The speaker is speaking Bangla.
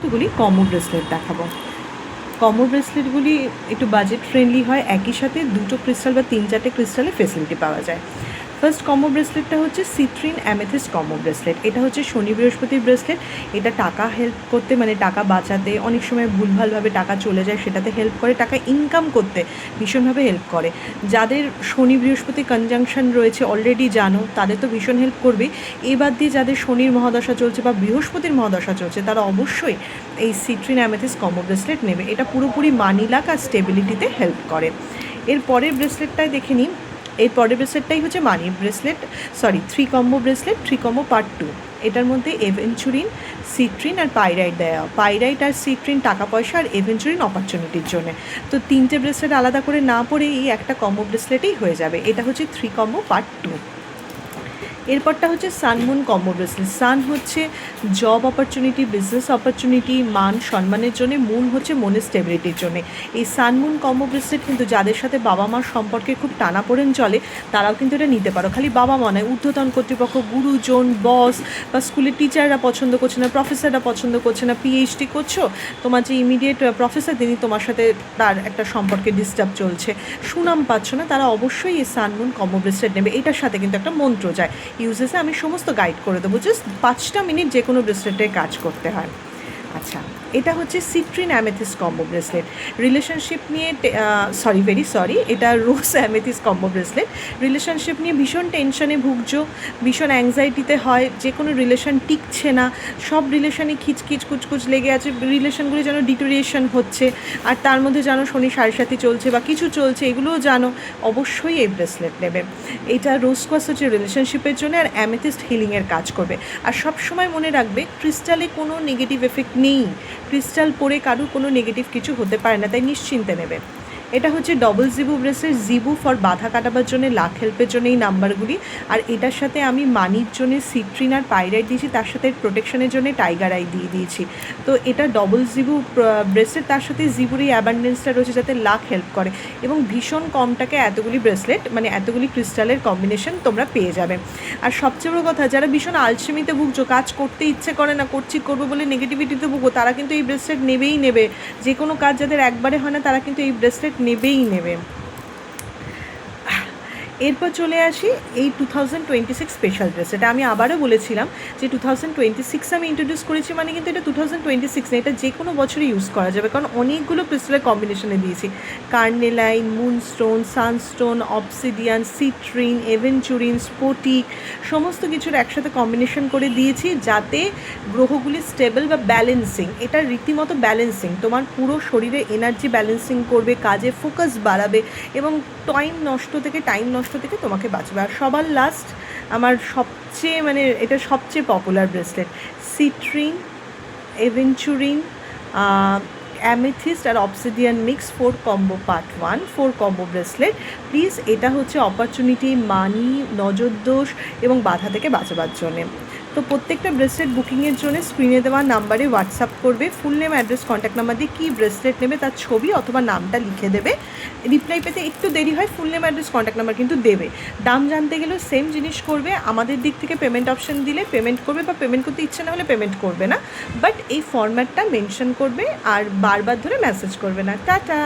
কতগুলি কম্বো ব্রেসলেট দেখাবো। কম্বো ব্রেসলেটগুলি একটু বাজেট ফ্রেন্ডলি হয়, একই সাথে দুটো ক্রিস্টাল বা 3-4টে ক্রিস্টালের ফেসিলিটি পাওয়া যায়। ফার্স্ট কম্বো ব্রেসলেটটা হচ্ছে সিট্রিন অ্যামেথিস্ট কম্বো ব্রেসলেট। এটা হচ্ছে শনি বৃহস্পতির ব্রেসলেট। এটা টাকা হেল্প করতে, মানে টাকা বাঁচাতে, অনেক সময় ভুলভালভাবে টাকা চলে যায় সেটাতে হেল্প করে, টাকা ইনকাম করতে ভীষণভাবে হেল্প করে। যাদের শনি বৃহস্পতি কনজাংশন রয়েছে অলরেডি জানো, তাদের তো ভীষণ হেল্প করবে। এবার দিয়ে যাদের শনির মহাদশা চলছে বা বৃহস্পতির মহাদশা চলছে তারা অবশ্যই এই সিট্রিন অ্যামেথিস্ট কম্বো ব্রেসলেট নেবে। এটা পুরোপুরি মানি লাক আর স্টেবিলিটিতে হেল্প করে। এর পরের ব্রেসলেটটাই দেখে নিই। এর পরের ব্রেসলেটটাই হচ্ছে money bracelet, three combo bracelet, 3 combo part 2। এটার মধ্যে এভেঞ্চুরিন, সিট্রিন আর পাইরাইট দেওয়া। পাইরাইট আর সিট্রিন টাকা পয়সা, আর এভেঞ্চুরিন অপরচুনিটির জন্য। তো 3টে ব্রেসলেট আলাদা করে না পড়ে এই একটা কম্বো ব্রেসলেটেই হয়ে যাবে। এটা হচ্ছে 3 কম্বো পার্ট 2। এরপরটা হচ্ছে সানমুন কম্বো ব্রেসলেট। সান হচ্ছে জব অপরচুনিটি, বিজনেস অপরচুনিটি, মান সম্মানের জন্য, মুন হচ্ছে মনের স্টেবিলিটির জন্য। এই সানমুন কম্বো ব্রেসলেট কিন্তু যাদের সাথে বাবা মার সম্পর্কে খুব টানাপোড়েন চলে তারাও কিন্তু এটা নিতে পারো। খালি বাবা মা নয়, ঊর্ধ্বতন কর্তৃপক্ষ, গুরুজন, বস বা স্কুলের টিচাররা পছন্দ করছে না, প্রফেসররা পছন্দ করছে না, পিএইচডি করছো, তোমার যে ইমিডিয়েট প্রফেসর তিনি তোমার সাথে তার একটা সম্পর্কে ডিস্টার্ব চলছে, সুনাম পাচ্ছ না, তারা অবশ্যই এই সানমুন কম্বো ব্রেসলেট নেবে। এটার সাথে কিন্তু একটা মন্ত্র যায়, ইউজেসে আমি সমস্ত গাইড করে দেবো, জাস্ট 5টা মিনিট যে কোনো ব্রেসলেটের কাজ করতে হয়। আচ্ছা, এটা হচ্ছে citrine amethyst combo bracelet. Relationship নিয়ে এটা রোজ অ্যামেথিস্ট কম্বো ব্রেসলেট। রিলেশনশিপ নিয়ে ভীষণ টেনশনে ভুগছো, ভীষণ অ্যাংজাইটিতে হয়, যে কোনো রিলেশন টিকছে না, সব রিলেশনে খিচখিচ কুচকুচ লেগে আছে, রিলেশনগুলি যেন ডিটোরিয়েশন হচ্ছে, আর তার মধ্যে যেন শনি সাড়ে চলছে বা কিছু চলছে, এগুলোও জানো, অবশ্যই এই ব্রেসলেট নেবে। এটা রোজ কোয়ার্টজ হচ্ছে রিলেশনশিপের জন্য, আর অ্যামেথিস্ট হিলিংয়ের কাজ করবে। আর সব সময় মনে রাখবে ক্রিস্টালে কোনো নেগেটিভ এফেক্ট নেই, ক্রিস্টাল পরে কারুর কোনো নেগেটিভ কিছু হতে পারে না, তাই নিশ্চিন্তে নেবে। এটা হচ্ছে ডবল জিবু ব্রেসলেট। জিবু ফর বাধা কাটাবার জন্য, লাক হেল্পের জন্য এই নাম্বারগুলি। আর এটার সাথে আমি মানির জন্য সিট্রিন আর পাইরাইট দিয়েছি, তার সাথে প্রোটেকশনের জন্য টাইগার আই দিয়ে দিয়েছি। তো এটা ডবল জিবু ব্রেসলেট, তার সাথে জিবুর এই অ্যাবান্ডেন্সটা রয়েছে যাতে লাক হেল্প করে, এবং ভীষণ কম টাকায় এতগুলি ব্রেসলেট, মানে এতগুলি ক্রিস্টালের কম্বিনেশন তোমরা পেয়ে যাবে। আর সবচেয়ে বড় কথা, যারা ভীষণ আলসেমিতে ভুগছো, কাজ করতে ইচ্ছে করে না, করবো বলে নেগেটিভিটিতে ভুগো, তারা কিন্তু এই ব্রেসলেট নেবেই নেবে। যে কোনো কাজ যাদের একবারে হয় না তারা কিন্তু এই ব্রেসলেট নেবেই নেবে। এরপর চলে আসি এই 2026 স্পেশাল ড্রেস। এটা আমি আবারও বলেছিলাম যে 2026 আমি ইন্ট্রোডিউস করেছি, মানে কিন্তু এটা 2026 না, এটা যে কোনো বছরই ইউজ করা যাবে, কারণ অনেকগুলো ক্রিস্টালের কম্বিনেশনে দিয়েছি। কার্নেলাইন, মুনস্টোন, সানস্টোন, অবসিডিয়ান, সিট্রিন, এভেঞ্চুরিন, স্পোটিক, সমস্ত কিছুর একসাথে কম্বিনেশন করে দিয়েছি যাতে গ্রহগুলি স্টেবল বা ব্যালেন্সিং। এটা রীতিমতো ব্যালেন্সিং, তোমার পুরো শরীরে এনার্জি ব্যালেন্সিং করবে, কাজে ফোকাস বাড়াবে, এবং টাইম নষ্ট থেকে তোমাকে বাঁচবে। আর সবার লাস্ট আমার এটা সবচেয়ে popular bracelet, citrine, aventurine, amethyst আর obsidian mix 4 combo part 1, 4 combo bracelet. Please, এটা হচ্ছে অপরচুনিটি, মানি, নজরদোষ এবং বাধা থেকে বাঁচাবার জন্যে। তো প্রত্যেকটা ব্রেসলেট বুকিংয়ের জন্য স্ক্রিনে দেওয়া নাম্বারে হোয়াটসঅ্যাপ করবে, full name, address, contact number দিয়ে কী ব্রেসলেট নেবে তার ছবি অথবা নামটা লিখে দেবে। রিপ্লাই পেতে একটু দেরি হয়, full name, address, contact number কিন্তু দেবে। দাম জানতে গেলেও সেম জিনিস করবে, আমাদের দিক থেকে পেমেন্ট অপশান দিলে পেমেন্ট করবে, বা পেমেন্ট করতে ইচ্ছে না হলে পেমেন্ট করবে না, বাট এই ফরম্যাটটা মেনশন করবে আর বারবার ধরে মেসেজ করবে না। টাটা।